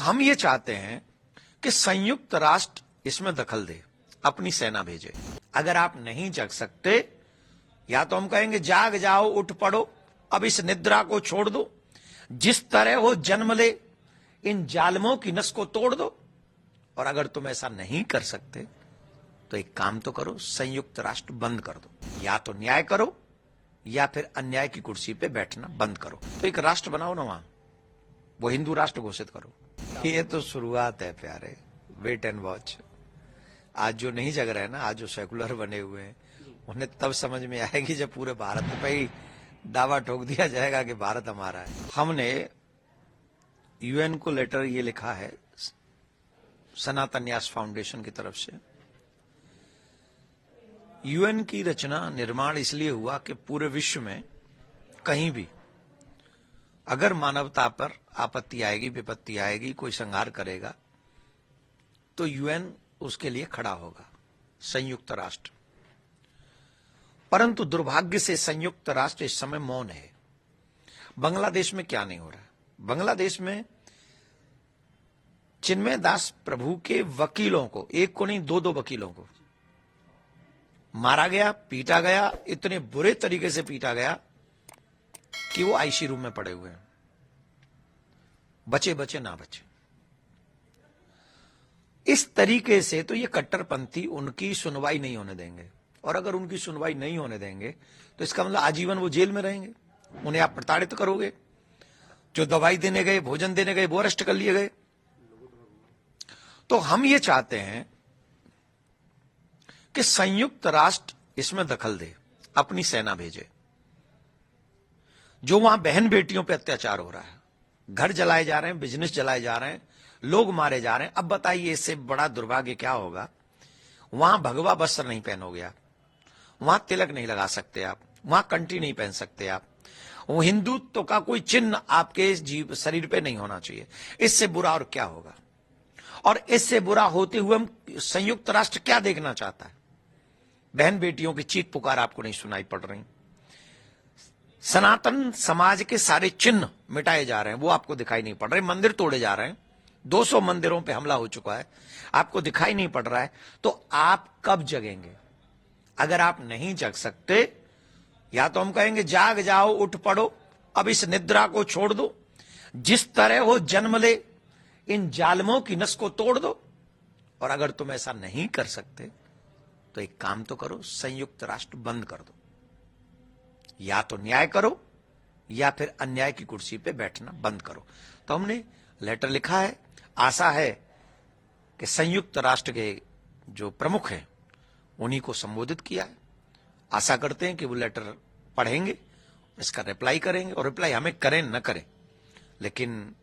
हम ये चाहते हैं कि संयुक्त राष्ट्र इसमें दखल दे, अपनी सेना भेजे। अगर आप नहीं जग सकते, या तो हम कहेंगे जाग जाओ, उठ पड़ो, अब इस निद्रा को छोड़ दो, जिस तरह हो जन्म ले, इन जालमों की नस को तोड़ दो। और अगर तुम ऐसा नहीं कर सकते तो एक काम तो करो, संयुक्त राष्ट्र बंद कर दो। या तो न्याय करो या फिर अन्याय की कुर्सी पे बैठना बंद करो। तो एक राष्ट्र बनाओ ना वहां, वो हिंदू राष्ट्र घोषित करो। ये तो शुरुआत है प्यारे, वेट एंड वॉच। आज जो नहीं जग रहे हैं ना, आज जो सेकुलर बने हुए हैं, उन्हें तब समझ में आएगी जब पूरे भारत पे ही दावा ठोक दिया जाएगा कि भारत हमारा है। हमने यूएन को लेटर ये लिखा है सनातन न्यास फाउंडेशन की तरफ से। यूएन की रचना, निर्माण इसलिए हुआ कि पूरे विश्व में कहीं भी अगर मानवता पर आपत्ति आएगी, विपत्ति आएगी, कोई संहार करेगा, तो यूएन उसके लिए खड़ा होगा, संयुक्त राष्ट्र। परंतु दुर्भाग्य से संयुक्त राष्ट्र इस समय मौन है। बांग्लादेश में क्या नहीं हो रहा है? बांग्लादेश में चिन्मय दास प्रभु के वकीलों को, एक को नहीं दो वकीलों को मारा गया, पीटा गया, इतने बुरे तरीके से पीटा गया कि वो आईसी रूम में पड़े हुए हैं, बचे बचे ना बचे। इस तरीके से तो ये कट्टरपंथी उनकी सुनवाई नहीं होने देंगे, और अगर उनकी सुनवाई नहीं होने देंगे तो इसका मतलब आजीवन वो जेल में रहेंगे। उन्हें आप प्रताड़ित करोगे, जो दवाई देने गए, भोजन देने गए, वो अरेस्ट कर लिए गए। तो हम ये चाहते हैं कि संयुक्त राष्ट्र इसमें दखल दे, अपनी सेना भेजे। जो वहां बहन बेटियों पे अत्याचार हो रहा है, घर जलाए जा रहे हैं, बिजनेस जलाए जा रहे हैं, लोग मारे जा रहे हैं। अब बताइए इससे बड़ा दुर्भाग्य क्या होगा? वहां भगवा वस्त्र नहीं पहनोगे आप, वहां तिलक नहीं लगा सकते आप, वहां कंठी नहीं पहन सकते आप, वो हिंदुत्व का कोई चिन्ह आपके जीव शरीर पे नहीं होना चाहिए। इससे बुरा और क्या होगा? और इससे बुरा होते हुए हम संयुक्त राष्ट्र क्या देखना चाहता है? बहन बेटियों की चीख पुकार आपको नहीं सुनाई पड़ रही? सनातन समाज के सारे चिन्ह मिटाए जा रहे हैं, वो आपको दिखाई नहीं पड़ रहे। मंदिर तोड़े जा रहे हैं, 200 मंदिरों पे हमला हो चुका है, आपको दिखाई नहीं पड़ रहा है। तो आप कब जगेंगे? अगर आप नहीं जग सकते, या तो हम कहेंगे जाग जाओ, उठ पड़ो, अब इस निद्रा को छोड़ दो, जिस तरह हो जन्म ले, इन जालमों की नस को तोड़ दो। और अगर तुम ऐसा नहीं कर सकते तो एक काम तो करो, संयुक्त राष्ट्र बंद कर दो। या तो न्याय करो या फिर अन्याय की कुर्सी पे बैठना बंद करो। तो हमने लेटर लिखा है, आशा है कि संयुक्त राष्ट्र के जो प्रमुख हैं उन्हीं को संबोधित किया है। आशा करते हैं कि वो लेटर पढ़ेंगे, इसका रिप्लाई करेंगे, और रिप्लाई हमें करें न करें, लेकिन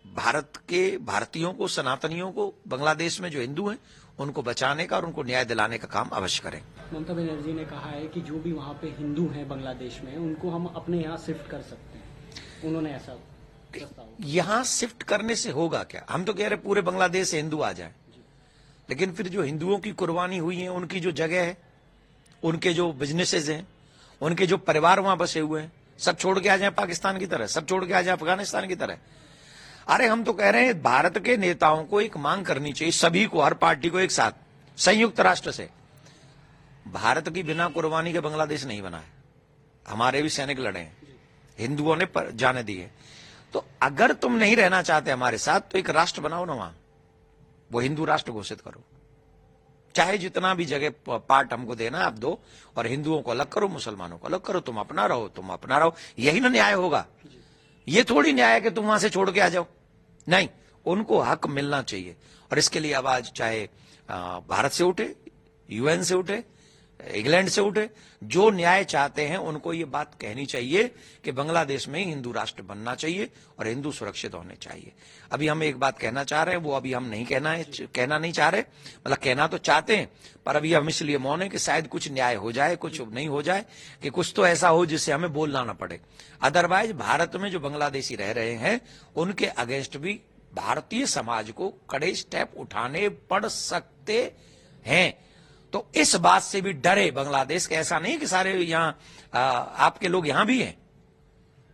भारत के भारतीयों को, सनातनियों को, बांग्लादेश में जो हिंदू हैं उनको बचाने का और उनको न्याय दिलाने का काम अवश्य करें। ममता बनर्जी ने कहा है कि जो भी वहाँ पे हिंदू हैं बांग्लादेश में, उनको हम अपने यहाँ शिफ्ट कर सकते हैं। उन्होंने ऐसा प्रस्ताव। यहां शिफ्ट करने से होगा क्या? हम तो कह रहे पूरे बांग्लादेश से हिंदू आ जाएं, लेकिन फिर जो हिंदुओं की कुर्बानी हुई है, उनकी जो जगह है, उनके जो बिजनेसेस हैं, उनके जो परिवार वहां बसे हुए हैं, सब छोड़ के आ जाए पाकिस्तान की तरह, सब छोड़ के आ जाए अफगानिस्तान की तरह। अरे हम तो कह रहे हैं भारत के नेताओं को एक मांग करनी चाहिए, सभी को, हर पार्टी को एक साथ, संयुक्त राष्ट्र से। भारत की बिना कुर्बानी के बांग्लादेश नहीं बना है, हमारे भी सैनिक लड़े हैं, हिंदुओं ने जाने दी है। तो अगर तुम नहीं रहना चाहते हमारे साथ, तो एक राष्ट्र बनाओ ना वहां, वो हिंदू राष्ट्र घोषित करो। चाहे जितना भी जगह पार्ट हमको देना आप दो, और हिंदुओं को अलग करो, मुसलमानों को अलग करो, तुम अपना रहो, तुम अपना रहो। यही ना न्याय होगा। ये थोड़ी न्याय है कि तुम वहां से छोड़ के आ जाओ। नहीं, उनको हक मिलना चाहिए, और इसके लिए आवाज चाहे भारत से उठे, यूएन से उठे, इंग्लैंड से उठे, जो न्याय चाहते हैं उनको ये बात कहनी चाहिए कि बांग्लादेश में हिंदू राष्ट्र बनना चाहिए और हिंदू सुरक्षित होने चाहिए। अभी हम एक बात कहना चाह रहे हैं, वो अभी हम नहीं कहना नहीं चाह रहे, मतलब कहना तो चाहते हैं, पर अभी हम इसलिए मौन है कि शायद कुछ न्याय हो जाए, कुछ नहीं हो जाए, कि कुछ तो ऐसा हो जिससे हमें बोलना ना पड़े। अदरवाइज भारत में जो बांग्लादेशी रह रहे हैं, उनके अगेंस्ट भी भारतीय समाज को कड़े स्टेप उठाने पड़ सकते हैं। तो इस बात से भी डरे बांग्लादेश के। ऐसा नहीं कि सारे यहाँ आपके लोग यहां भी हैं।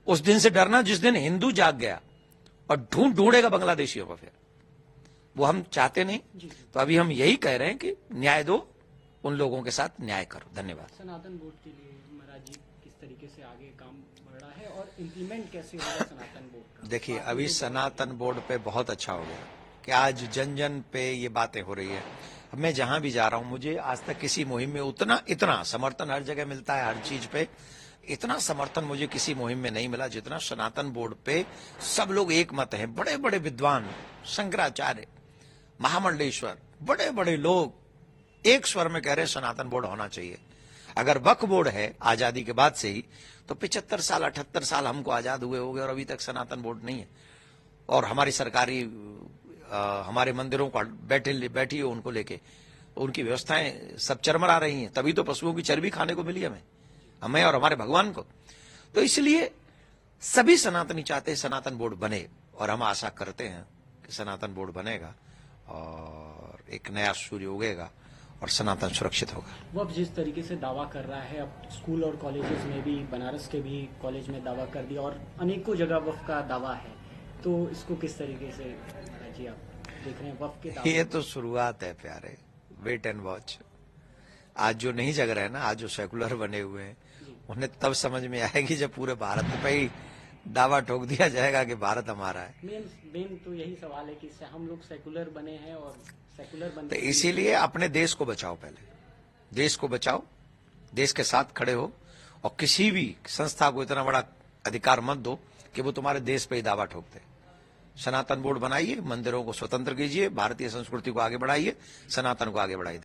उस दिन से डरना जिस दिन हिंदू जाग गया और ढूंढेगा बांग्लादेशियों को। फिर वो हम चाहते नहीं। तो अभी हम यही कह रहे हैं कि न्याय दो, उन लोगों के साथ न्याय करो। धन्यवाद। सनातन बोर्ड के लिए महाराज जी किस तरीके से आगे काम बढ़ रहा है और इम्प्लीमेंट कैसे होगा सनातन बोर्ड का? देखिए, अभी सनातन बोर्ड पे बहुत अच्छा हो गया कि आज जन जन पे ये बातें हो रही है। अब मैं जहां भी जा रहा हूं, मुझे आज तक किसी मुहिम में इतना समर्थन हर जगह मिलता है, हर चीज पे इतना समर्थन मुझे किसी मुहिम में नहीं मिला जितना सनातन बोर्ड पे। सब लोग एक मत हैं, बड़े बड़े विद्वान, शंकराचार्य, महामंडलेश्वर, बड़े बड़े लोग एक स्वर में कह रहे हैं सनातन बोर्ड होना चाहिए। अगर वक्फ बोर्ड है आजादी के बाद से ही, तो 75 साल 78 साल हमको आजाद हुए हो गए और अभी तक सनातन बोर्ड नहीं है। और हमारी सरकारी हमारे मंदिरों को बैठी हो उनको लेके, उनकी व्यवस्थाएं सब चरमरा रही हैं। तभी तो पशुओं की चर्बी खाने को मिली हमें और हमारे भगवान को। तो इसलिए सभी सनातनी चाहते हैं सनातन बोर्ड बने, और हम आशा करते हैं कि सनातन बोर्ड बनेगा और एक नया सूर्य उगेगा और सनातन सुरक्षित होगा। वह जिस तरीके से दावा कर रहा है, अब स्कूल और कॉलेजेस में भी, बनारस के भी कॉलेज में दावा कर दिया और अनेकों जगह वफ का दावा है, तो इसको किस तरीके से महाराज जी आप देख रहे हैं वफ के दावे? ये तो शुरुआत है प्यारे, वेट एंड वॉच। आज जो नहीं जग रहे हैं ना, आज जो सेकुलर बने हुए हैं, उन्हें तब समझ में आएगी जब पूरे भारत पे ही दावा ठोक दिया जाएगा कि भारत हमारा है। मेन तो यही सवाल है कि हम लोग सेकुलर बने हैं और सेकुलर बनने तो इसीलिए अपने देश को बचाओ, पहले देश को बचाओ, देश के साथ खड़े हो, और किसी भी संस्था को इतना बड़ा अधिकार मत दो कि वो तुम्हारे देश पे ही दावा ठोक दे। सनातन बोर्ड बनाइए, मंदिरों को स्वतंत्र कीजिए, भारतीय संस्कृति को आगे बढ़ाइए, सनातन को आगे बढ़ाइए।